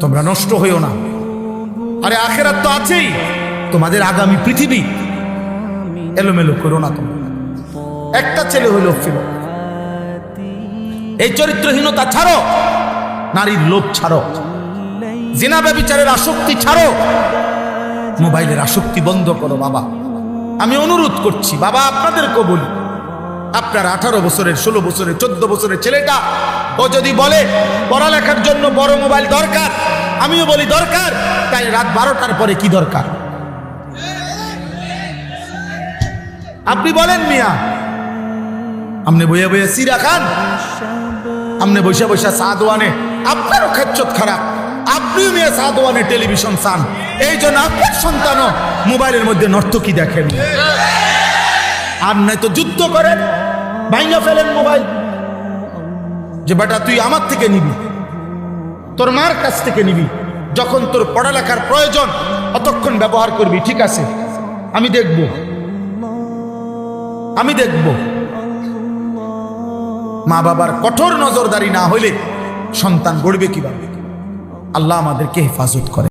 তোমরা নষ্ট হইও না। আরে আখেরাত তো আছেই, তোমাদের আগামী পৃথিবী। এলোমেলো করো না তোমরা। একটা ছেলে হইল ফির, এই চরিত্রহীনতা ছাড়ো, নারীর লোভ ছাড়ো, জিনা ব্যভিচারের আসক্তি ছাড়ো, মোবাইলের আসক্তি বন্ধ করো। বাবা আমি অনুরোধ করছি, বাবা আপনাদেরকেও বলি, আপনার 18 বছরের 16 বছরের 14 বছরের ছেলেটা ও যদি বলে পড়ালেখার জন্য বড় মোবাইল দরকার, আমিও বলি দরকার, তাই রাত 12টার পরে কি দরকার? আপনি বলেন মিয়া, আপনি বইয়া বইয়া সিরা খান, আপনি বৈশা বৈশা সাদওয়ানে, আপনারও খেচ্চত খারাপ, আপনিও মিয়া সাদওয়ানে টেলিভিশন চান, এই জন্য আপনার সন্তানও মোবাইলের মধ্যে নর্তকী দেখেন। আর নাই তো যুদ্ধ করেন, ভাঙা ফেলেন মোবাইল, যে বেটা তুই আমার থেকে নিবি, তোর মার কাছ থেকে নিবি, যখন তোর পড়ালেখার প্রয়োজন অতক্ষণ ব্যবহার করবি, ঠিক আছে আমি দেখব, আমি দেখব। মা বাবার কঠোর নজরদারি না হইলে সন্তান গড়বে কিভাবে? আল্লাহ আমাদেরকে হেফাজত করে।